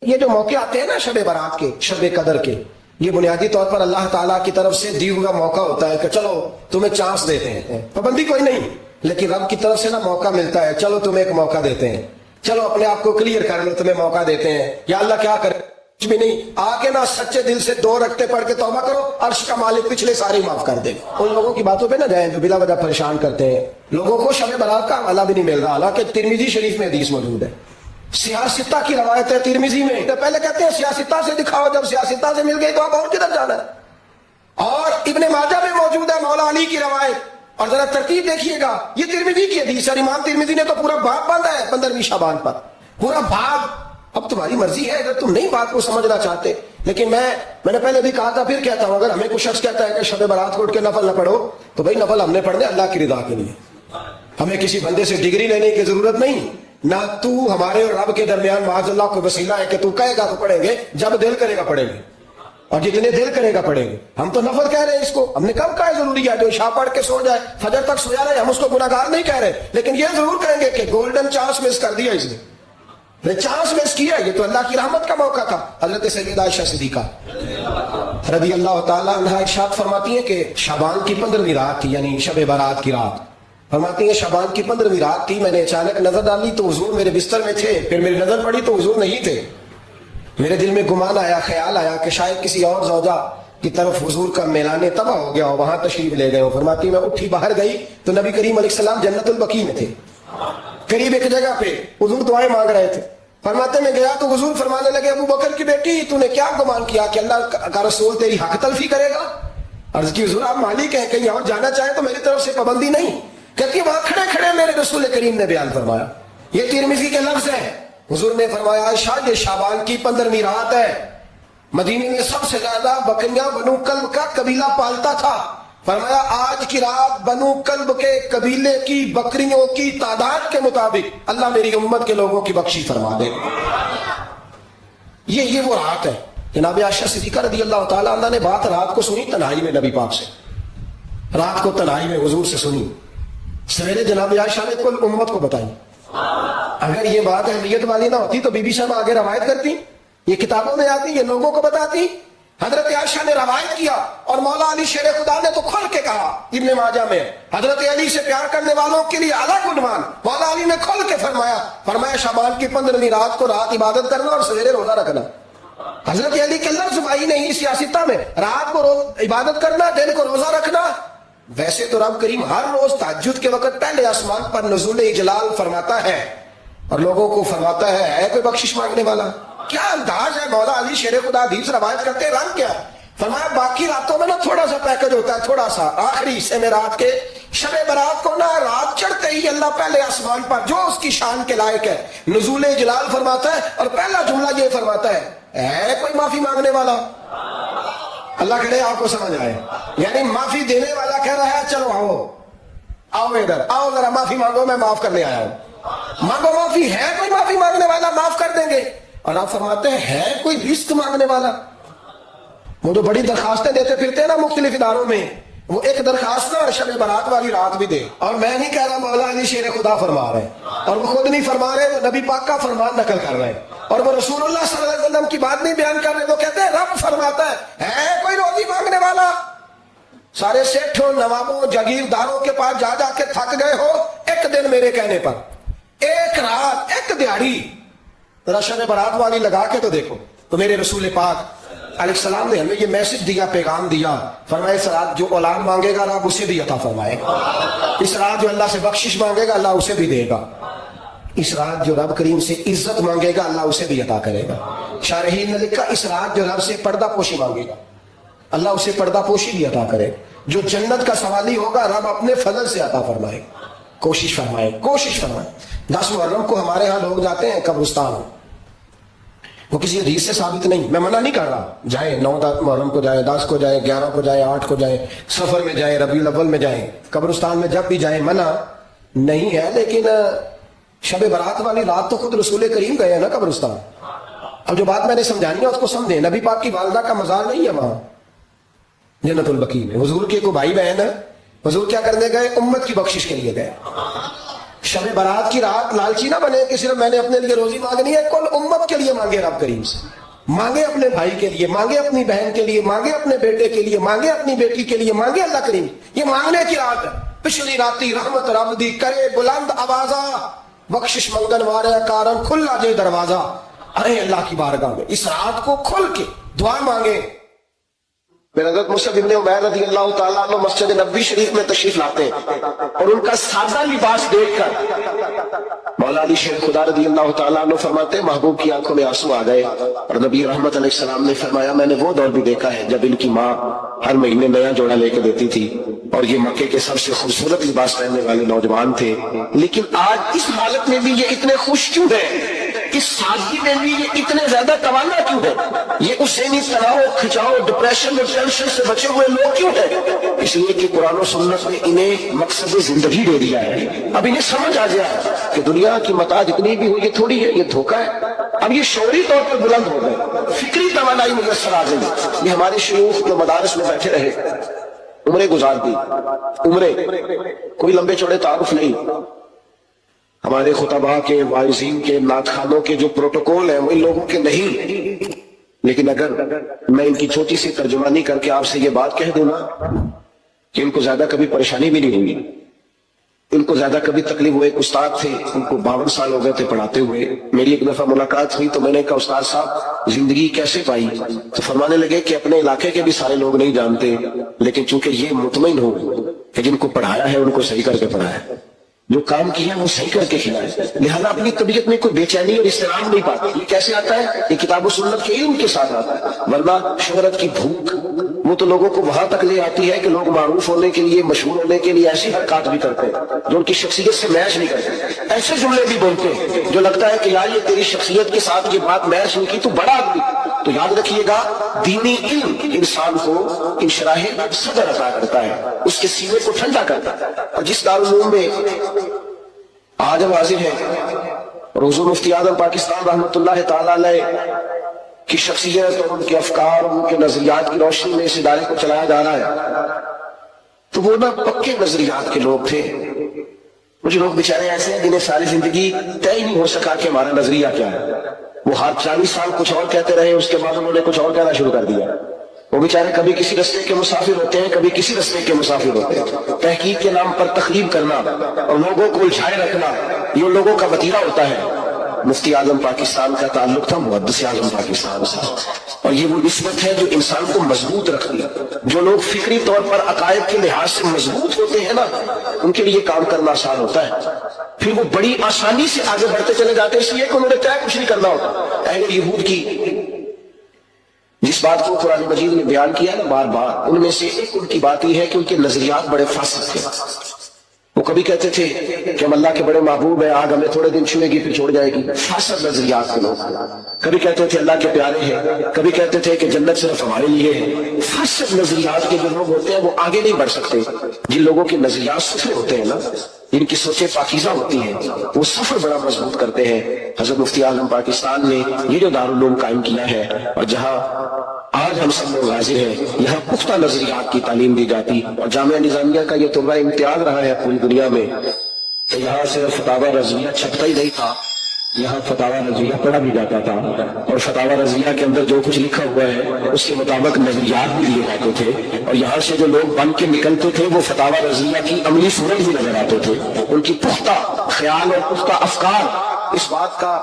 یہ جو موقع آتے ہیں نا شب برات کے، شب قدر کے، یہ بنیادی طور پر اللہ تعالیٰ کی طرف سے دی ہوا موقع ہوتا ہے کہ چلو تمہیں چانس دیتے ہیں، پابندی کوئی نہیں، لیکن رب کی طرف سے نا موقع ملتا ہے، چلو تمہیں ایک موقع دیتے ہیں، چلو اپنے آپ کو کلیئر کر لو، تمہیں موقع دیتے ہیں۔ یا اللہ کیا کرے، کچھ بھی نہیں، آ کے نا سچے دل سے 2 رکعتیں پڑھ کے توبہ کرو، عرش کا مالک پچھلے سارے معاف کر دے۔ ان لوگوں کی باتوں پہ نہ جائیں جو بلا وجہ پریشان کرتے ہیں لوگوں کو، شب برات کا حوالہ بھی نہیں مل رہا، حالانکہ ترمذی شریف میں حدیث موجود ہے، سیاستہ کی روایت ہے ترمذی میں۔ تو پہلے کہتے ہیں سیاستہ سے دکھاؤ، جب سیاستہ سے مل گئی تو اب اور کدھر جانا ہے؟ اور ابن ماجہ میں موجود ہے مولا علی کی روایت، اور ذرا ترتیب دیکھیے گا، یہ ترمذی کی حدیث ہے، امام ترمذی نے تو پورا باب باندھا ہے 15ویں شعبان پر، پورا باب۔ اب تمہاری مرضی ہے اگر تم نہیں بات کو سمجھنا چاہتے، لیکن میں نے پہلے بھی کہا تھا، پھر کہتا ہوں، اگر ہمیں کوئی شخص کہتا ہے کہ شب برات کو اٹھ کے نفل نہ پڑھو، تو بھائی نفل ہم نے پڑھنے اللہ کی رضا کے لیے، ہمیں کسی بندے سے ڈگری لینے کی ضرورت نہیں، نہ تو ہمارے اور رب کے درمیان معاذ اللہ کو وسیلہ ہے کہ تو کہے گا تو پڑھیں گے، جب دل کرے گا پڑھیں گے، اور جتنے دل کرے گا پڑھیں گے۔ ہم تو نفل کہہ رہے ہیں اس کو، ہم نے کب کہا ہے ضروری ہے جو عشاء پڑھ کے سو جائے فجر تک سویا رہے، ہم اس کو گناہگار نہیں کہہ رہے، لیکن یہ ضرور کہیں گے کہ گولڈن چانس مس کر دیا اس نے، چانس مس کیا، یہ تو اللہ کی رحمت کا موقع تھا۔ حضرت سیدہ عائشہ صدیقہ رضی اللہ تعالیٰ عنہا ارشاد فرماتی ہیں کہ شعبان کی 15ویں رات تھی، یعنی شب برات کی رات، فرماتی ہیں شعبان کی 15ویں رات تھی، میں نے اچانک نظر ڈالی تو حضور میرے بستر میں تھے، پھر میری نظر پڑی تو حضور نہیں تھے، میرے دل میں گمان آیا، خیال آیا کہ شاید کسی اور زوجہ کی طرف حضور کا میلان تباہ ہو گیا ہو، وہاں تشریف لے گئے ہو۔ فرماتی میں اٹھی باہر گئی تو نبی کریم علیہ السلام جنت البقیع میں تھے، قریب ایک جگہ پہ حضور دعائیں مانگ رہے تھے۔ فرماتے میں گیا تو حضور فرمانے لگے، ابو بکر کی بیٹی تو نے کیا گمان کیا کہ اللہ کا رسول تیری حق تلفی کرے گا؟ عرض کی حضور آپ مالک ہیں، کہیں اور جانا چاہیں تو میری طرف سے پابندی نہیں۔ کہتی وہاں کھڑے کھڑے میرے رسول کریم نے بیان فرمایا، یہ ترمذی کے لفظ ہیں، حضور نے فرمایا عائشہ یہ شعبان کی 15ویں رات ہے، مدینے میں سب سے زیادہ بکریاں بنو کلب کا قبیلہ پالتا تھا، فرمایا آج کی رات بنو کلب کے قبیلے کی بکریوں کی تعداد کے مطابق اللہ میری امت کے لوگوں کی بخشش فرما دے۔ یہ وہ رات ہے۔ جناب عائشہ صدیقہ رضی اللہ تعالیٰ عنہ نے بات رات کو سنی تنہائی میں نبی پاک سے، رات کو تنہائی میں حضور سے سنی، سویرے جناب عائشہ نے کل امت کو بتائی۔ اگر یہ بات اہمیت والی نہ ہوتی تو بی بی صاحب آگے روایت کرتی، یہ کتابوں میں آتی، یہ لوگوں کو بتاتی۔ حضرت عائشہ نے روایت کیا اور مولا علی شیر خدا نے تو کھل کے کہا، ابن ماجہ میں حضرت علی سے پیار کرنے والوں کے لیے الگ عنوان، مولا علی نے کھل کے فرمایا شعبان کی 15ویں رات کو رات عبادت کرنا اور سویرے روزہ رکھنا۔ حضرت علی کے لفظ بھائی نہیں سیاستہ میں، رات کو عبادت کرنا، دن کو روزہ رکھنا۔ ویسے تو رب کریم ہر روز تہجد کے وقت پہلے آسمان پر نزول اجلال فرماتا ہے اور لوگوں کو فرماتا ہے کوئی بخشش مانگنے والا؟ کیا انداز ہے مولا علی شیر خدا حدیث روایت کرتے، رنگ کیا؟ فرمایا باقی راتوں میں نا تھوڑا سا پیکج ہوتا ہے، تھوڑا سا آخری حصے میں رات کے، شب برات کو نا رات چڑھتے ہی اللہ پہلے آسمان پر جو اس کی شان کے لائق ہے نزول جلال فرماتا ہے، اور پہلا جملہ یہ فرماتا ہے کوئی معافی مانگنے والا؟ اللہ کرے آپ کو سمجھ آئے، یعنی معافی دینے والا کہہ رہا ہے چلو آؤ ادھر آؤ ذرا معافی مانگو، میں معاف کرنے آیا ہوں، مانگو معافی، ہے کوئی معافی مانگنے والا؟ معاف کر دیں گے۔ اور آپ فرماتے ہیں ہے کوئی رزق مانگنے والا؟ وہ جو بڑی درخواستیں دیتے پھرتے ہیں نا مختلف اداروں میں، وہ ایک درخواست نا شب برات والی رات بھی دے، اور میں نہیں کہہ رہا مولا علی شیر خدا فرما رہے ہیں، اور وہ خود نہیں فرما رہے، وہ نبی پاک کا فرمان نقل کر رہے ہیں، اور وہ رسول اللہ صلی اللہ علیہ وسلم کی بات نہیں بیان کر رہے، وہ کہتے ہیں رب فرماتا ہے کوئی روزی مانگنے والا؟ سارے سیٹھوں نوابوں جاگیرداروں کے پاس جا جا کے تھک گئے ہو، ایک دن میرے کہنے پر، ایک رات، ایک دیہڑی ذرا شب برات والی لگا کے تو دیکھو۔ تو میرے رسول پاک علیہ السلام نے ہمیں یہ میسج دیا، پیغام دیا، فرمایا اس رات جو اولاد مانگے گا رب اسے بھی عطا فرمائے گا، اس رات جو اللہ سے بخشش مانگے گا اللہ اسے بھی دے گا، اس رات جو رب کریم سے عزت مانگے گا اللہ اسے بھی عطا کرے گا۔ شارحین نے لکھا اس رات جو رب سے پردہ پوشی مانگے گا اللہ اسے پردہ پوشی بھی عطا کرے گا، جو جنت کا سوالی ہوگا رب اپنے فضل سے عطا فرمائے گا۔ کوشش فرمائے 10 محرم کو ہمارے ہاں لوگ جاتے ہیں قبرستان، وہ کسی حدیث سے ثابت نہیں، میں منع نہیں کر رہا، جائیں 9 محرم کو جائیں، 10 کو جائیں، 11 کو جائیں، 8 کو جائیں، سفر میں جائیں، ربیع الاول میں جائیں، قبرستان میں جب بھی جائیں منع نہیں ہے، لیکن شب برات والی رات تو خود رسول کریم گئے ہیں نا قبرستان۔ اب جو بات میں نے سمجھانی ہے اس کو سمجھیں، نبی پاک کی والدہ کا مزار نہیں ہے وہاں جنت البقیع میں، حضور کے کوئی بھائی بہن ہے، حضور کیا کرنے گئے؟ امت کی بخشش کے لیے گئے، شب برات کی رات لالچی نہ بنے کہ صرف میں نے اپنے لیے روزی مانگنی ہے، کل امت کے لیے مانگے رب کریم سے، مانگے اپنے بھائی کے لیے، مانگے اپنی بہن کے لیے، مانگے اپنے بیٹے کے لیے، مانگے اپنی بیٹی کے لیے، مانگے اللہ کریم۔ یہ مانگنے کی رات ہے۔ پچھلی راتی رحمت رب دی کرے بلند آوازہ، بخشش منگن وارے کارن کھلا جے دروازہ، آئے اللہ کی بارگاہ میں اس رات کو کھل کے دعا مانگے۔ پھر حضرت مصعب ابن عمیر رضی اللہ تعالیٰ عنہ مسجد نبوی شریف میں تشریف لاتے ہیں اور ان کا سادہ لباس دیکھ کر مولا علی شیخ خدا رضی اللہ تعالیٰ عنہ فرماتے ہیں محبوب کی آنکھوں میں آنسو آ گئے، اور نبی رحمت علیہ السلام نے فرمایا میں نے وہ دور بھی دیکھا ہے جب ان کی ماں ہر مہینے نیا جوڑا لے کے دیتی تھی اور یہ مکے کے سب سے خوبصورت لباس پہننے والے نوجوان تھے، لیکن آج اس حالت میں بھی یہ اتنے خوش کیوں ہیں؟ اس سادگی میں بھی یہ اتنے زیادہ توانا کیوں ہے؟ یہ حسینی تناؤ، کھچاؤ، ڈپریشن اور ٹینشن سے بچے ہوئے لوگ کیوں ہیں؟ اس لیے کہ قرآن و سنت نے انہیں مقصد زندگی دے دیا ہے۔ اب انہیں سمجھ آ گیا کہ دنیا کی متاع جتنی بھی ہو یہ تھوڑی ہے، یہ دھوکہ ہے۔ اب یہ شعوری طور پر بلند ہو گئے، فکری توانائی میسر آ گئی۔ یہ ہمارے شیوخ جو مدارس میں بیٹھے رہے، عمریں گزار دی، عمریں، کوئی لمبے چوڑے تعارف نہیں، ہمارے خطباء کے، واعظین کے، نعت خوانوں کے جو پروٹوکول ہیں وہ ان لوگوں کے نہیں، لیکن اگر میں ان کی چھوٹی سی ترجمانی کر کے آپ سے یہ بات کہہ دوں نا کہ ان کو زیادہ کبھی پریشانی بھی نہیں ہوئی، ان کو زیادہ کبھی تکلیف ہوئے۔ ایک استاد تھے، ان کو 52 سال ہو گئے تھے پڑھاتے ہوئے، میری ایک دفعہ ملاقات ہوئی تو میں نے کہا استاد صاحب زندگی کیسے پائی؟ تو فرمانے لگے کہ اپنے علاقے کے بھی سارے لوگ نہیں جانتے، لیکن چونکہ یہ مطمئن ہو کہ جن کو پڑھایا ہے ان کو صحیح کر کے پڑھایا ہے، جو کام کیا وہ صحیح کر کے کھلایا، لہذا اپنی طبیعت میں کوئی بے چینی اور اضطراب نہیں پاتا۔ یہ کیسے آتا ہے؟ یہ کتاب و سنت کے علم کے ساتھ آتا ہے، ورنہ شہرت کی بھوک وہ تو لوگوں کو وہاں تک لے آتی ہے کہ لوگ معروف ہونے کے لیے، مشہور ہونے کے لیے ایسی حرکات بھی کرتے ہیں جو ان کی شخصیت سے میچ نہیں کرتے، ایسے جملے بھی بولتے ہیں جو لگتا ہے کہ یار یہ تیری شخصیت کے ساتھ یہ بات میچ نہیں کی تو بڑا آدمی۔ تو یاد رکھیے گا دینی علم انسان کو انشراح صدر عطا کرتا ہے، اس کے سینے کو ٹھنڈا کرتا ہے۔ اور جس دارالعلوم میں آج ہم حاضر ہیں، حضور مفتی اعظم پاکستان رحمۃ اللہ تعالیٰ علیہ کی شخصیت اور ان کے افکار اور ان کے نظریات کی روشنی میں اس ادارے کو چلایا جا رہا ہے، تو وہ نہ پکے نظریات کے لوگ تھے۔ مجھے لوگ بیچارے ایسے ہیں جنہیں ساری زندگی طے ہی نہیں ہو سکا کہ ہمارا نظریہ کیا ہے، وہ ہر 40 سال کچھ اور کہتے رہے، اس کے بعد انہوں نے کچھ اور کہنا شروع کر دیا۔ وہ بیچارے کبھی کسی رستے کے مسافر ہوتے ہیں، کبھی کسی رستے کے مسافر ہوتے ہیں۔ تحقیق کے نام پر تخریب کرنا اور لوگوں کو الجھائے رکھنا یہ ان لوگوں کا وتیرہ ہوتا ہے۔ مفتی اعظم پاکستان کا تعلق تھا محدث اعظم پاکستان سے، اور یہ وہ نسبت ہے جو انسان کو مضبوط رکھتی ہے۔ جو لوگ فکری طور پر عقائد کے لحاظ سے مضبوط ہوتے ہیں نا، ان کے لیے کام کرنا آسان ہوتا ہے، پھر وہ بڑی آسانی سے آگے بڑھتے چلے جاتے ہیں، اس لیے کہ انہوں نے طے کچھ نہیں کرنا ہوتا۔ اہل یہود کی جس بات کو قرآن مجید نے بیان کیا نا بار بار، ان میں سے ایک ان کی بات یہ ہے کہ ان کے نظریات بڑے فاسد تھے۔ وہ کبھی کہتے تھے کہ ہم اللہ کے بڑے محبوب ہیں، آگ ہمیں تھوڑے دن چھوئے گی پھر چھوڑ جائے گی، فاسد نظریات کے لوگ۔ کبھی کہتے تھے اللہ کے پیارے ہیں، کبھی کہتے تھے کہ جنت صرف ہمارے لیے ہے۔ فاسد نظریات کے جو لوگ ہوتے ہیں وہ آگے نہیں بڑھ سکتے۔ جن لوگوں کے نظریات ستھرے ہوتے ہیں نا، جن کی سوچیں پاکیزہ ہوتی ہیں، وہ سفر بڑا مضبوط کرتے ہیں۔ حضرت مفتی اعظم پاکستان نے یہ جو دارالعلوم قائم کیا ہے، اور جہاں آج ہم سب لوگ حاضر ہیں، یہاں پختہ نظریات کی تعلیم دی جاتی، اور جامعہ نظامیہ کا یہ تمہارا امتیاز رہا ہے پوری دنیا میں کہ یہاں صرف فتاوی رضویہ چھپتا ہی نہیں تھا، یہاں فتاوی رضویہ پڑھا بھی جاتا تھا، اور فتاوی رضویہ کے اندر جو کچھ لکھا ہوا ہے اس کے مطابق نظریات بھی دیے جاتے تھے، اور یہاں سے جو لوگ بن کے نکلتے تھے وہ فتاوی رضویہ کی عملی صورت بھی نظر آتے تھے۔ ان کی پختہ خیال اور پختہ افکار اس بات کا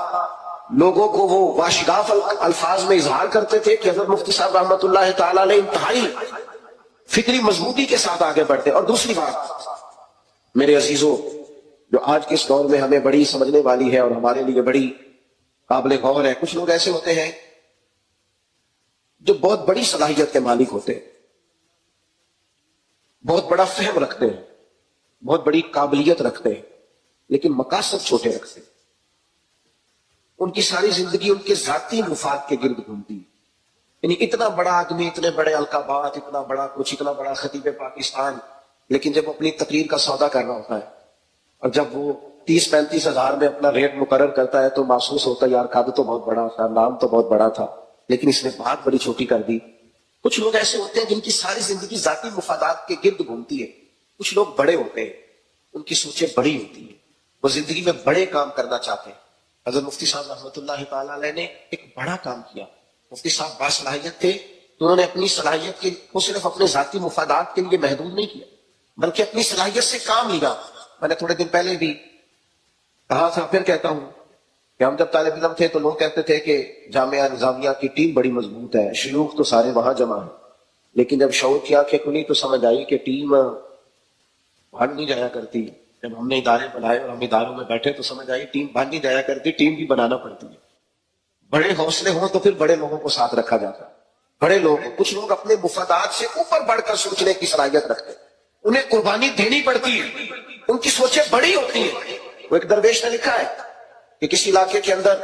لوگوں کو وہ واشگاف الفاظ میں اظہار کرتے تھے کہ حضرت مفتی صاحب رحمۃ اللہ تعالیٰ علیہ انتہائی فکری مضبوطی کے ساتھ آگے بڑھتے۔ اور دوسری بات میرے عزیزوں جو آج کے اس دور میں ہمیں بڑی سمجھنے والی ہے اور ہمارے لیے بڑی قابل غور ہے، کچھ لوگ ایسے ہوتے ہیں جو بہت بڑی صلاحیت کے مالک ہوتے ہیں، بہت بڑا فہم رکھتے ہیں، بہت بڑی قابلیت رکھتے ہیں، لیکن مقاصد چھوٹے رکھتے ہیں۔ ان کی ساری زندگی ان کے ذاتی مفاد کے گرد گھومتی ہے۔ یعنی اتنا بڑا آدمی، اتنے بڑے القابات، اتنا بڑا کچھ، اتنا بڑا خطیب پاکستان، لیکن جب اپنی تقریر کا سودا کرنا ہوتا ہے اور جب وہ 30-35 ہزار میں اپنا ریٹ مقرر کرتا ہے تو محسوس ہوتا ہے یار قد تو بہت بڑا تھا، نام تو بہت بڑا تھا، لیکن اس نے بات بڑی چھوٹی کر دی۔ کچھ لوگ ایسے ہوتے ہیں جن کی ساری زندگی ذاتی مفادات کے گرد گھومتی ہے۔ کچھ لوگ بڑے ہوتے ہیں، ان کی سوچیں بڑی ہوتی ہیں، وہ زندگی میں بڑے کام کرنا چاہتے ہیں. حضرت مفتی صاحب رحمۃ اللہ تعالی علیہ نے ایک بڑا کام کیا. مفتی صاحب باصلاحیت تھے تو انہوں نے اپنی صلاحیت کے وہ صرف اپنے ذاتی مفادات کے لیے محدود نہیں کیا بلکہ اپنی صلاحیت سے کام لیا. میں نے تھوڑے دن پہلے بھی کہا تھا, پھر کہتا ہوں کہ ہم جب طالب علم تھے تو لوگ کہتے تھے کہ جامعہ نظامیہ کی ٹیم بڑی مضبوط ہے, شیوخ تو سارے وہاں جمع ہیں. لیکن جب شعور کی آنکھیں کھلی تو سمجھ آئی کہ ٹیم بھاگ نہیں جایا کرتی. جب ہم نے ادارے بنائے اور ہم اداروں میں بیٹھے تو سمجھ آئی ٹیم بھاگ نہیں جایا کرتی, ٹیم بھی بنانا پڑتی ہے. بڑے حوصلے ہوں تو پھر بڑے لوگوں کو ساتھ رکھا جاتا ہے. بڑے لوگ, کچھ لوگ اپنے مفادات سے اوپر بڑھ کر سوچنے کی صلاحیت رکھتے ہیں, انہیں قربانی دینی پڑتی ہے, ان کی سوچیں بڑی ہوتی ہیں. وہ ایک درویش نے لکھا ہے کہ کسی علاقے کے اندر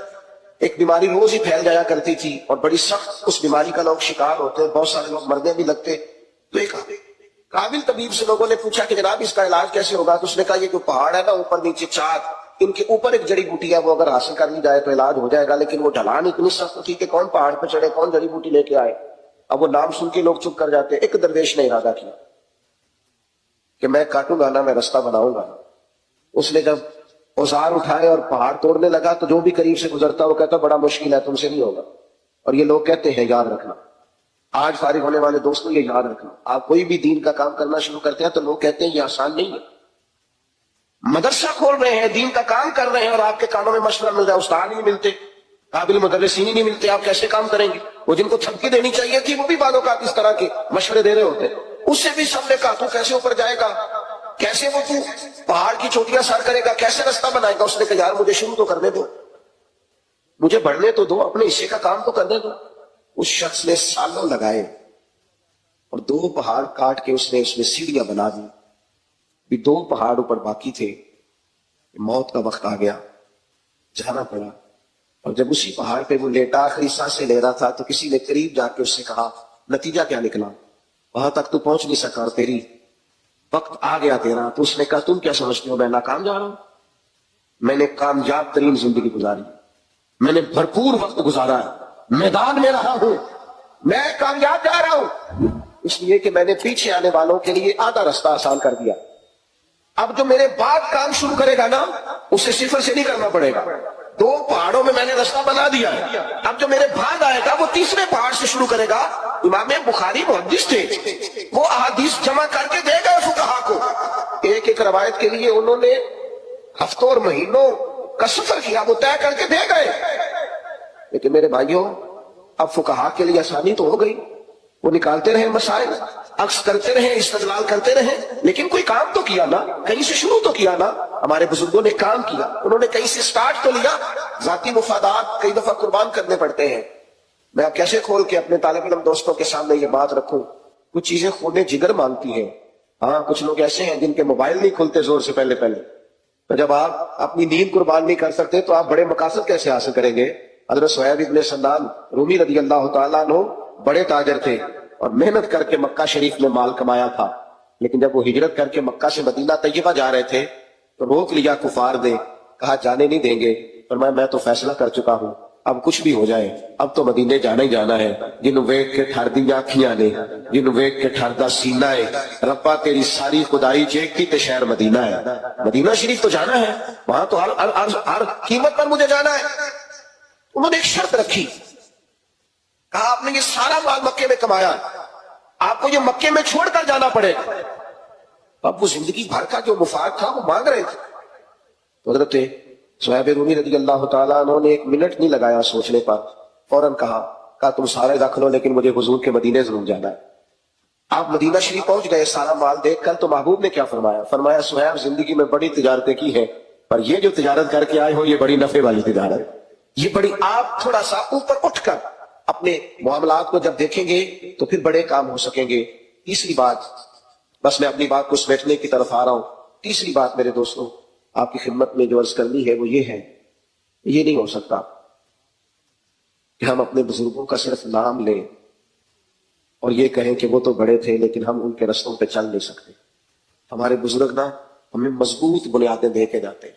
ایک بیماری روز ہی پھیل جایا کرتی تھی اور بڑی سخت اس بیماری کا لوگ شکار ہوتے ہیں, بہت سارے لوگ مرنے بھی لگتے. تو ایک قابل طبیب سے لوگوں نے پوچھا کہ جناب اس کا علاج کیسے ہوگا؟ تو اس نے کہا یہ جو پہاڑ ہے نا اوپر نیچے چار, ان کے اوپر ایک جڑی بوٹی ہے, وہ اگر حاصل کر لی جائے تو علاج ہو جائے گا. لیکن وہ ڈھلان اتنی سخت تھی کہ کون پہاڑ پہ چڑھے, کون جڑی بوٹی لے کے آئے. اب وہ نام سن کے لوگ چپ کر جاتے. ایک درویش نے ارادہ کیا کہ میں کاٹوں گا نا, میں رستہ بناؤں گا. اس نے جب اوزار اٹھائے اور پہاڑ توڑنے لگا تو جو بھی قریب سے گزرتا وہ کہتا بڑا مشکل ہے, تم سے نہیں ہوگا. اور یہ لوگ کہتے ہیں, یاد رکھنا, آج فارغ ہونے والے دوستوں یہ یاد رکھنا, آپ کوئی بھی دین کا کام کرنا شروع کرتے ہیں تو لوگ کہتے ہیں یہ آسان نہیں ہے. مدرسہ کھول رہے ہیں, دین کا کام کر رہے ہیں اور آپ کے کانوں میں مشورہ مل رہا ہے, استاد نہیں ملتے, قابل مدرسین ہی نہیں ملتے, آپ کیسے کام کریں گے؟ وہ جن کو تھپکی دینی چاہیے تھی وہ بھی بعض اوقات اس طرح کے مشورے دے رہے ہوتے. اس سے بھی سب نے کہا تو کیسے اوپر جائے گا, کیسے وہ تو پہاڑ کی چوٹیاں سر کرے گا, کیسے رستہ بنائے گا؟ اس نے کہا یار مجھے شروع تو کرنے دو, مجھے بڑھنے تو دو, اپنے حصے کا کام تو کرنے دو. اس شخص نے سالوں لگائے اور 2 پہاڑ کاٹ کے اس نے سیڑھیاں بنا دی. بھی 2 پہاڑ اوپر باقی تھے. موت کا وقت آ گیا, جانا پڑا. اور جب اسی پہاڑ پہ وہ لیٹا آخری سانسیں لے رہا تھا تو کسی نے قریب جا کے اس سے کہا نتیجہ کیا نکلا؟ وہاں تک تو پہنچ نہیں سکا اور تیری وقت آ گیا تیرا. تو اس نے کہا تم کیا سمجھتے ہو میں ناکام جا رہا ہوں؟ میں نے کامیاب ترین زندگی گزاری, میں نے بھرپور وقت گزارا ہے, میدان میں رہا ہوں, میں کامیاب جا رہا ہوں. اس لیے کہ میں نے پیچھے آنے والوں کے لیے آدھا رستہ آسان کر دیا. اب جو میرے بعد کام شروع کرے گا نا اسے صفر سے نہیں کرنا پڑے گا. 2 پہاڑوں میں نے رستہ بنا دیا ہے. اب جو میرے بعد آئے گا وہ تیسرے پہاڑ سے شروع کرے گا. امام بخاری محدث تھے, وہ احادیث جمع کر کے دے گئے فقہا کو. ایک ایک روایت کے لیے انہوں نے ہفتوں اور مہینوں کا سفر کیا, وہ طے کر کے دے گئے. لیکن میرے بھائیوں اب فقہا کے لیے آسانی تو ہو گئی, وہ نکالتے رہے مسائل, عکس کرتے رہے, استدلال کرتے رہے, لیکن کوئی کام تو کیا نا, کہیں سے شروع تو کیا نا. ہمارے بزرگوں نے کام کیا, انہوں نے کہیں سے سٹارٹ تو لیا. ذاتی مفادات کئی دفعہ قربان کرنے پڑتے ہیں. میں اب کیسے کھول کے اپنے طالب علم دوستوں کے سامنے یہ بات رکھوں؟ کچھ چیزیں خون جگر مانگتی ہیں. ہاں کچھ لوگ ایسے ہیں جن کے موبائل نہیں کھلتے زور سے پہلے. تو جب آپ اپنی نیند قربان نہیں کر سکتے تو آپ بڑے مقاصد کیسے حاصل کریں گے؟ حضرت صہیب ابن سنان رومی رضی اللہ تعالیٰ عنہ بڑے تاجر تھے اور محنت کر کے مکہ شریف میں مال کمایا تھا. لیکن جب وہ ہجرت کر کے مکہ سے مدینہ طیبہ جا رہے تھے تو روک لیا کفار نے, کہا جانے نہیں دیں گے. فرمایا میں تو فیصلہ کر چکا ہوں, اب کچھ بھی ہو جائے اب تو مدینے جانا ہی جانا ہے. جنوں ویکھ کے ٹھر دی آنکھیاں نے, جنوں ویکھ کے ٹھر دا سینہ ہے, ربا تیری ساری خدائی چیکتی تے شہر مدینہ ہے. مدینہ شریف تو جانا ہے, وہاں تو ہر قیمت پر مجھے جانا ہے. انہوں نے ایک شرط رکھی, کہا آپ نے یہ سارا مال مکے میں کمایا, آپ کو یہ مکے میں چھوڑ کر جانا پڑے. اب وہ زندگی بھر کا جو مفاد تھا وہ مانگ رہے تھے. تو حضرت صہیب رومی رضی اللہ تعالیٰ عنہ نے 1 منٹ نہیں لگایا سوچنے پر, فوراً کہا تم سارے رکھ لو لیکن مجھے حضور کے مدینے ضرور جانا ہے. آپ مدینہ شریف پہنچ گئے سارا مال دیکھ کر. تو محبوب نے کیا فرمایا؟ فرمایا صہیب زندگی میں بڑی تجارتیں کی ہیں پر یہ جو تجارت کر کے آئے ہو یہ بڑی نفع والی تجارت, یہ بڑی. آپ تھوڑا سا اوپر اٹھ کر اپنے معاملات کو جب دیکھیں گے تو پھر بڑے کام ہو سکیں گے. تیسری بات, بس میں اپنی بات کو سمیٹنے کی طرف آ رہا ہوں. تیسری بات میرے دوستوں آپ کی خدمت میں جو عرض کرنی ہے وہ یہ ہے, یہ نہیں ہو سکتا کہ ہم اپنے بزرگوں کا صرف نام لیں اور یہ کہیں کہ وہ تو بڑے تھے لیکن ہم ان کے رستوں پہ چل نہیں سکتے. ہمارے بزرگ نا ہمیں مضبوط بنیادیں دے کے جاتے ہیں,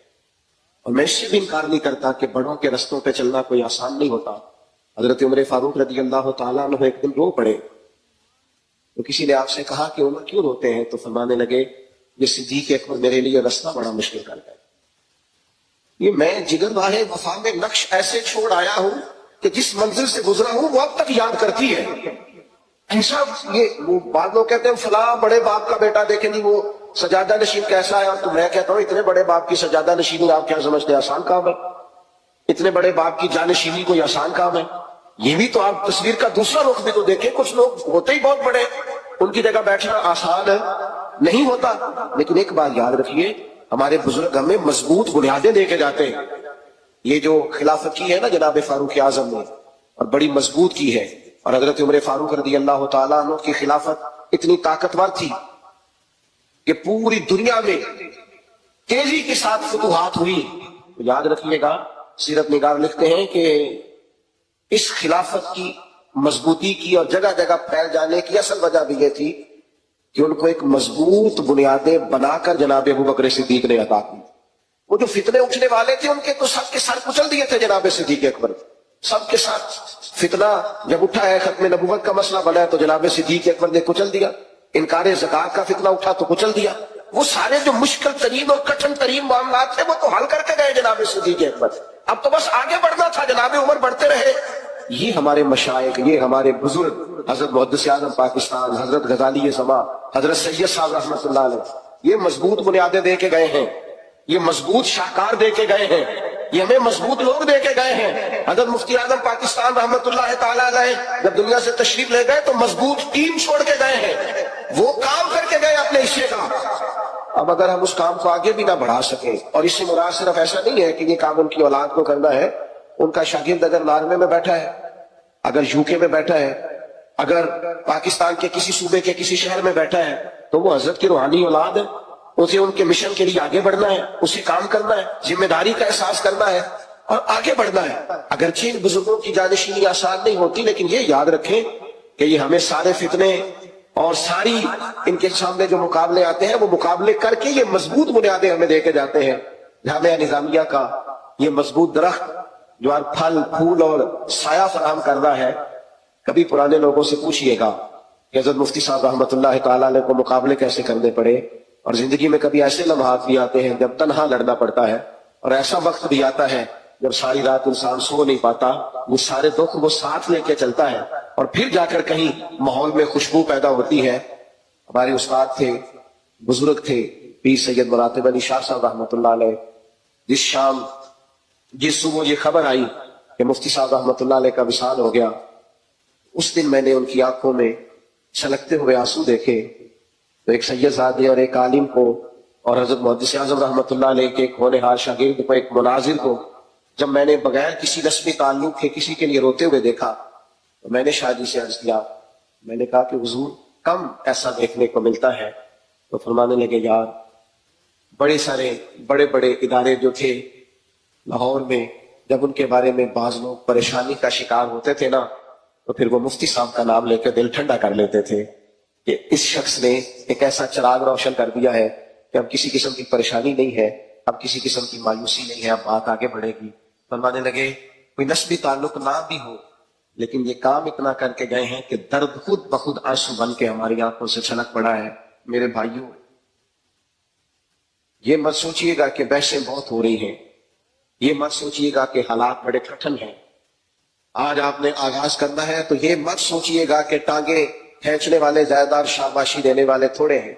اور میں اس سے بھی انکار نہیں کرتا کہ بڑوں کے رستوں پہ چلنا کوئی آسان نہیں ہوتا. حضرت عمر فاروق رضی اللہ تعالیٰ عنہ ایک دن رو پڑے. تو کسی نے آپ سے کہا کہ عمر کیوں روتے ہیں؟ تو فرمانے لگے یہ صدیق اکبر میرے لیے رستہ بڑا مشکل کر گئے. یہ میں جگر واحد وفا میں نقش ایسے چھوڑ آیا ہوں کہ جس منزل سے گزرا ہوں وہ اب تک یاد کرتی ہے. ایسا یہ وہ بعض لوگ کہتے ہیں فلاں بڑے باپ کا بیٹا دیکھیں نہیں وہ سجادہ نشین کیسا ہے, تو میں کہتا ہوں اتنے بڑے باپ کی سجادہ نشینی آپ کیا سمجھتے ہیں آسان کام ہے؟ اتنے بڑے باپ کی جانشینی کوئی آسان کام ہے؟ یہ بھی تو آپ تصویر کا دوسرا رخ بھی تو دیکھیں, کچھ لوگ ہوتے ہی بہت بڑے, ان کی جگہ بیٹھنا آسان ہے نہیں ہوتا. لیکن ایک بات یاد رکھیے, ہمارے بزرگ ہمیں مضبوط بنیادیں دے کے جاتے ہیں. یہ جو خلافت کی ہے نا جناب فاروق اعظم نے, اور بڑی مضبوط کی ہے, اور حضرت عمر فاروق رضی اللہ تعالیٰ عنہ کی خلافت اتنی طاقتور تھی کہ پوری دنیا میں تیزی کے ساتھ فتوحات ہوئی. یاد رکھیے گا, سیرت نگار لکھتے ہیں کہ اس خلافت کی مضبوطی کی اور جگہ جگہ پھیل جانے کی اصل وجہ بھی یہ تھی کہ ان کو ایک مضبوط بنیادیں بنا کر جناب ابو بکر صدیق نے عطا کی. وہ جو فتنے اٹھنے والے تھے ان کے تو سب کے سر کچل دیے تھے جناب صدیق اکبر, سب کے ساتھ. فتنہ جب اٹھا ہے ختم نبوت کا مسئلہ بنا ہے تو جناب صدیق اکبر نے کچل دیا. انکار زکات کا فتنہ اٹھا تو کچل دیا. وہ سارے جو مشکل ترین اور کٹھن ترین معاملات تھے وہ تو حل کر کے گئے جناب صدیق اکبر. اب تو بس آگے بڑھنا تھا, جناب عمر بڑھتے رہے. یہ ہمارے مشائخ, یہ ہمارے بزرگ, حضرت محدث اعظم پاکستان, حضرت غزالی زماں, حضرت سید صاحب رحمۃ اللہ علیہ, یہ مضبوط بنیادیں دے کے گئے ہیں, یہ مضبوط شاہکار دے کے گئے ہیں, یہ ہمیں مضبوط لوگ دے کے گئے ہیں. حضرت مفتی اعظم پاکستان رحمۃ اللہ تعالیٰ علیہ جب دنیا سے تشریف لے گئے تو مضبوط ٹیم چھوڑ کے گئے ہیں, وہ کام کر کے گئے اپنے حصے کا. اب اگر ہم اس کام کو آگے بھی نہ بڑھا سکیں, اور اس سے مراد صرف ایسا نہیں ہے کہ یہ کام ان کی اولاد کو کرنا ہے, ان کا شاگرد اگر ناروے میں بیٹھا ہے, اگر یو کے میں بیٹھا ہے, اگر پاکستان کے کسی صوبے کے کسی شہر میں بیٹھا ہے, تو وہ حضرت کی روحانی اولاد ہے. اسے ان کے مشن کے لیے آگے بڑھنا ہے, اسے کام کرنا ہے, ذمہ داری کا احساس کرنا ہے اور آگے بڑھنا ہے. اگرچہ ان بزرگوں کی جانشینی آسان نہیں ہوتی, لیکن یہ یاد رکھیں کہ یہ ہمیں سارے فتنے اور ساری ان کے سامنے جو مقابلے آتے ہیں وہ مقابلے کر کے یہ مضبوط بنیادیں ہمیں دے کے جاتے ہیں. جامعہ نظامیہ کا یہ مضبوط درخت جو ہر پھل پھول اور سایہ فراہم کر رہا ہے, کبھی پرانے لوگوں سے پوچھئے گا کہ حضرت مفتی صاحب رحمۃ اللہ تعالیٰ علیہ کو مقابلے کیسے کرنے پڑے. اور زندگی میں کبھی ایسے لمحات بھی آتے ہیں جب تنہا لڑنا پڑتا ہے, اور ایسا وقت بھی آتا ہے جب ساری رات انسان سو نہیں پاتا, وہ سارے دکھ وہ ساتھ لے کے چلتا ہے, اور پھر جا کر کہیں ماحول میں خوشبو پیدا ہوتی ہے. ہمارے استاد تھے, بزرگ تھے, پیر سید مراتب علی شاہ صاحب رحمۃ اللہ علیہ. جس شام جس صبح یہ خبر آئی کہ مفتی صاحب رحمۃ اللہ علیہ کا وصال ہو گیا, اس دن میں نے ان کی آنکھوں میں چھلکتے ہوئے آنسو دیکھے. تو ایک سید زادے اور ایک عالم کو, اور حضرت محدث اعظم رحمۃ اللہ علیہ کے ایک ہونہار شاگرد کو, ایک مناظر کو, جب میں نے بغیر کسی رسمی تعلق کے کسی کے لیے روتے ہوئے دیکھا تو میں نے شاہ جی سے عرض کیا, میں نے کہا کہ حضور کم ایسا دیکھنے کو ملتا ہے. تو فرمانے لگے, یار بڑے سارے بڑے بڑے ادارے جو تھے لاہور میں, جب ان کے بارے میں بعض لوگ پریشانی کا شکار ہوتے تھے نا, تو پھر وہ مفتی صاحب کا نام لے کے دل ٹھنڈا کر لیتے تھے کہ اس شخص نے ایک ایسا چراغ روشن کر دیا ہے کہ اب کسی قسم کی پریشانی نہیں ہے, اب کسی قسم کی مایوسی نہیں ہے, اب بات آگے بڑھے گی. فرمانے لگے, کوئی نسبی تعلق نہ بھی ہو, لیکن یہ کام اتنا کر کے گئے ہیں کہ درد خود بخود آنسو بن کے ہماری آنکھوں سے چھلک پڑا ہے. میرے بھائیوں, یہ مت سوچئے گا کہ بحثیں بہت ہو رہی ہیں, یہ مت سوچئے گا کہ حالات بڑے کٹھن ہیں. آج آپ نے آغاز کرنا ہے تو یہ مت سوچئے گا کہ ٹانگیں کھینچنے والے زیادہ اور شاباشی دینے والے تھوڑے ہیں.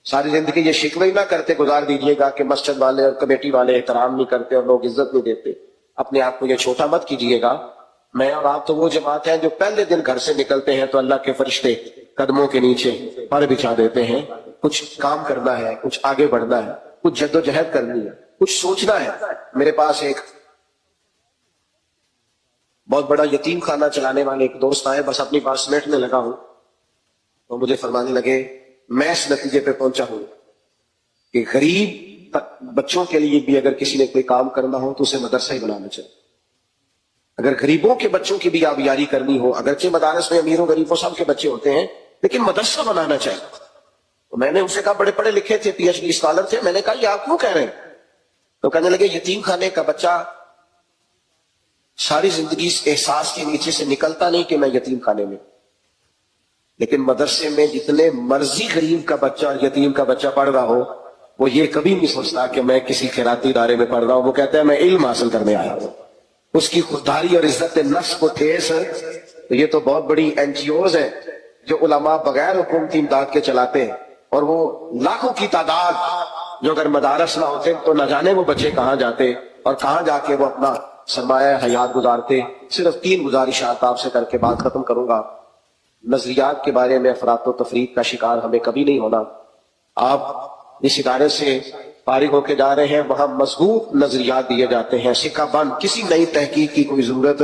ساری زندگی یہ شکوے نہ کرتے گزار دیجئے گا کہ مسجد والے اور کمیٹی والے احترام نہیں کرتے اور لوگ عزت نہیں دیتے. اپنے آپ کو یہ چھوٹا مت کیجئے گا. میں اور آپ تو وہ جماعت ہیں جو پہلے دن گھر سے نکلتے ہیں تو اللہ کے فرشتے قدموں کے نیچے پر بچھا دیتے ہیں. کچھ کام کرنا ہے, کچھ آگے بڑھنا ہے, کچھ جد و جہد کرنی ہے, کچھ سوچنا ہے. میرے پاس ایک بہت بڑا یتیم خانہ چلانے والے ایک دوست آئے, بس اپنی بات سمیٹنے لگا ہوں تو مجھے فرمانے لگے, میں اس نتیجے پہ پہنچا ہوں کہ غریب بچوں کے لیے بھی اگر کسی نے کوئی کام کرنا ہو تو اسے مدرسہ ہی بنانا چاہیے. اگر غریبوں کے بچوں کی بھی آبیاری کرنی ہو, اگرچہ مدارس میں امیروں غریبوں سب کے بچے ہوتے ہیں, لیکن مدرسہ بنانا چاہیے. تو میں نے ان سے کہا, بڑے پڑھے لکھے تھے, پی ایچ ڈی اسکالر تھے, میں نے کہا یہ آپ کیوں کہہ رہے ہیں؟ تو کہنے لگے, یتیم خانے کا بچہ ساری زندگی اس احساس کے نیچے سے نکلتا نہیں کہ میں یتیم خانے میں, لیکن مدرسے میں جتنے مرضی غریب کا بچہ اور یتیم کا بچہ پڑھ رہا ہو, وہ یہ کبھی نہیں سوچتا کہ میں کسی خیراتی ادارے میں پڑھ رہا ہوں، وہ کہتا ہے میں علم حاصل کرنے آیا ہوں۔ اس کی خودداری اور عزت نفس کو ٹھیس ہے۔ تو یہ تو بہت بڑی این جی اوز ہیں جو علماء بغیر حکومتی امداد کے چلاتے ہیں، اور وہ لاکھوں کی تعداد جو اگر مدارس نہ ہوتے تو نہ جانے وہ بچے کہاں جاتے اور کہاں جا کے وہ اپنا سرمایہ حیات گزارتے۔ صرف 3 گزارشات آپ سے کر کے بات ختم کروں گا۔ نظریات کے بارے میں افراط و تفریط کا شکار ہمیں کبھی نہیں ہونا۔ آپ اس ادارے سے فارغ ہو کے جا رہے ہیں، وہاں مضبوط نظریات دیے جاتے ہیں، سکہ بند، کسی نئی تحقیق کی کوئی ضرورت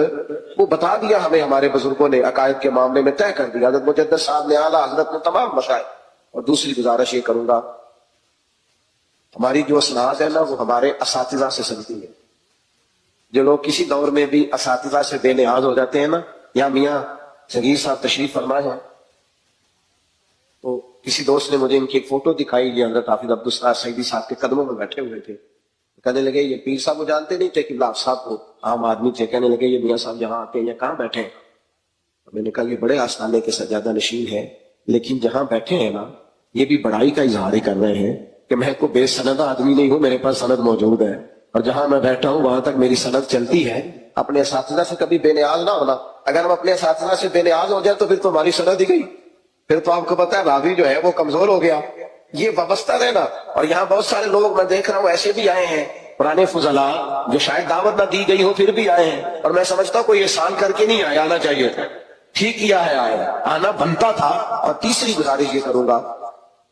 وہ بتا دیا ہمیں ہمارے بزرگوں نے، عقائد کے معاملے میں طے کر دیا حضرت مجدد صاحب نے، اعلیٰ حضرت نے، تمام مشائخ۔ اور دوسری گزارش یہ کروں گا، ہماری جو اسناد ہے نا وہ ہمارے اساتذہ سے سنتی ہے۔ جو لوگ کسی دور میں بھی اساتذہ سے بے نیاز ہو جاتے ہیں نا، یا میاں جگیر صاحب تشریف فرمائے ہیں، تو کسی دوست نے مجھے ان کی ایک فوٹو دکھائی، یہ حضرت حافظ عبدالستار سعیدی صاحب کے قدموں میں بیٹھے ہوئے تھے۔ کہنے لگے یہ پیر صاحب وہ جانتے نہیں تھے کہ لاف صاحب کو عام آدمی تھے، کہنے لگے یہ میاں صاحب یہاں آتے ہیں یا کہاں بیٹھے ہیں؟ میں نے کہا یہ بڑے آستانے کے سجادہ نشین ہیں، لیکن جہاں بیٹھے ہیں نا یہ بھی بڑائی کا اظہار کر رہے ہیں کہ میں کوئی بے سند آدمی نہیں ہوں، میرے پاس سند موجود ہے، اور جہاں میں بیٹھا ہوں وہاں تک میری سند چلتی ہے۔ اپنے اساتذہ سے کبھی بے نیاز نہ ہونا۔ اگر ہم اپنے اساتذہ سے بے نیاز ہو جائے تو پھر تو ہماری سند ہی گئی، پھر تو آپ کو پتا ہے راوی جو ہے وہ کمزور ہو گیا۔ یہ وابستہ رہنا۔ اور یہاں بہت سارے لوگ میں دیکھ رہا ہوں ایسے بھی آئے ہیں پرانے فضلاء جو شاید دعوت نہ دی گئی ہو پھر بھی آئے ہیں، اور میں سمجھتا ہوں کوئی احسان کر کے نہیں آیا، آنا چاہیے تھا، ٹھیک کیا ہے آیا، آنا بنتا تھا۔ اور تیسری گزارش یہ کروں گا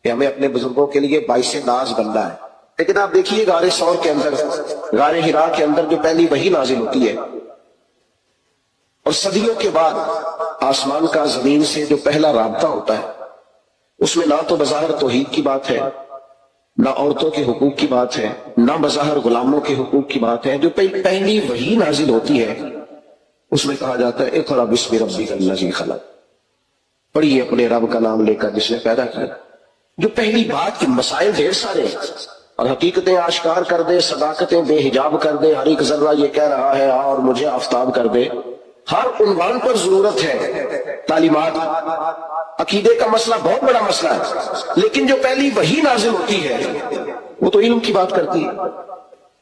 کہ ہمیں اپنے بزرگوں کے لیے باعث ناز بننا ہے۔ لیکن آپ دیکھیے غار ثور کے اندر، غار حرا کے اندر جو پہلی وحی نازل ہوتی ہے، اور صدیوں کے بعد آسمان کا زمین سے جو پہلا رابطہ ہوتا ہے، اس میں نہ تو بظاہر توحید کی بات ہے، نہ عورتوں کے حقوق کی بات ہے، نہ بظاہر غلاموں کے حقوق کی بات ہے۔ جو پہلی وحی نازل ہوتی ہے اس میں کہا جاتا ہے اقرأ بسم ربک الذی خلق، پڑھیے اپنے رب کا نام لے کر جس نے پیدا کیا۔ جو پہلی بات کے مسائل ڈھیر سارے ہیں، اور حقیقتیں آشکار کر دے، صداقتیں بے حجاب کر دے، ہر ایک ذرہ یہ کہہ رہا ہے اور مجھے آفتاب کر دے، ہر عنوان پر ضرورت ہے تعلیمات۔ عقیدے کا مسئلہ بہت بڑا مسئلہ ہے، لیکن جو پہلی وحی نازل ہوتی ہے وہ تو علم کی بات کرتی ہے،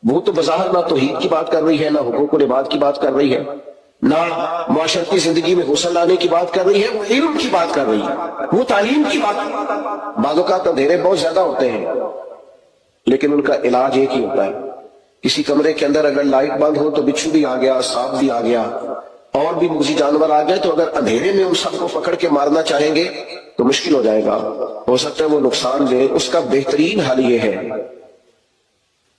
وہ تو بظاہر نہ توحید کی بات کر رہی ہے، نہ حقوق العباد کی بات کر رہی ہے، نہ معاشرتی زندگی میں حسن لانے کی بات کر رہی ہے، وہ علم کی بات کر رہی ہے، وہ تعلیم کی بات۔ بعض اوقات اندھیرے بہت زیادہ ہوتے ہیں لیکن ان کا علاج ایک ہی ہوتا ہے۔ کسی کمرے کے اندر اگر لائٹ بند ہو تو بچھو بھی آ گیا، سانپ بھی آ گیا، اور بھی موذی جانور آ گئے، تو اگر اندھیرے میں ان سب کو پکڑ کے مارنا چاہیں گے تو مشکل ہو جائے گا، ہو سکتا ہے وہ نقصان دے۔ اس کا بہترین حل یہ ہے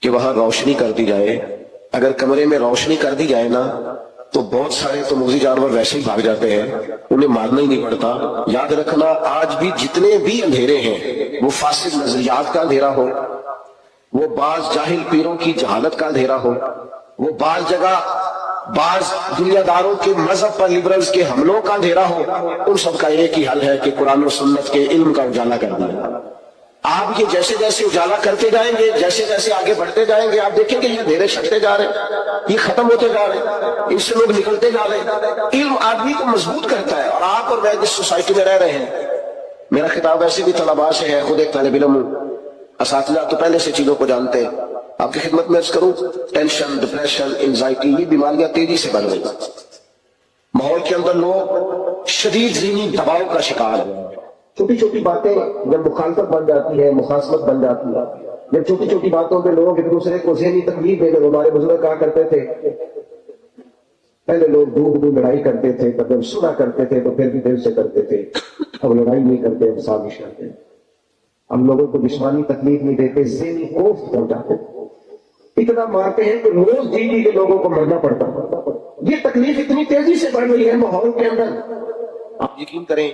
کہ وہاں روشنی کر دی جائے۔ اگر کمرے میں روشنی کر دی جائے نا تو بہت سارے تو موذی جانور ویسے ہی بھاگ جاتے ہیں، انہیں مارنا ہی نہیں پڑتا۔ یاد رکھنا آج بھی جتنے بھی اندھیرے ہیں وہ فاسد نظریات کا اندھیرا ہو، وہ بعض جاہل پیروں کی جہالت کا اندھیرا ہو، وہ بعض جگہ بعض دنیا داروں کے مذہب پر لبرلز کے حملوں کا اندھیرا ہو، ان سب کا ایک ہی حل ہے کہ قرآن و سنت کے علم کا اجالا کر دیا۔ آپ یہ جیسے جیسے اجالا کرتے جائیں گے، جیسے جیسے آگے بڑھتے جائیں گے، آپ دیکھیں گے یہ اندھیرے چھٹتے جا رہے ہیں، یہ ختم ہوتے جا رہے ہیں، ان سے لوگ نکلتے جا رہے ہیں۔ علم آدمی کو مضبوط کرتا ہے۔ اور آپ اور میں جس سوسائٹی میں رہ رہے ہیں، میرا خطاب ایسے بھی طلباء سے ہے، خود ایک طالب علم ہوں، اساتذہ تو پہلے سے چیزوں کو جانتے ہیں۔ آپ کی خدمت میں عرض کروں، ٹینشن، ڈپریشن، انزائٹی، یہ بیماریاں تیزی سے بڑھ رہی ہیں۔ ماحول کے اندر لوگ شدید ذہنی دباؤ کا شکار ہیں۔ چھوٹی چھوٹی باتیں جب مخالفت بن جاتی ہے، مخاصمت بن جاتی ہے، جب چھوٹی چھوٹی باتوں پہ لوگ ایک دوسرے کو ذہنی تکلیف دے، ہمارے بزرگ کہا کرتے تھے پہلے لوگ دودھ میں لڑائی کرتے تھے، جب سنا کرتے تھے تو پھر بھی دل سے کرتے تھے، اب لڑائی نہیں کرتے، سازش کرتے ہیں۔ ہم لوگوں کو جسمانی تکلیف نہیں دیتے، ذہنی کوفت پہنچاتے، اتنا مارتے ہیں کہ روز جی جی کے لوگوں کو مرنا پڑتا ہے۔ یہ تکلیف اتنی تیزی سے بڑھ رہی ہے ماحول کے اندر، آپ یقین کریں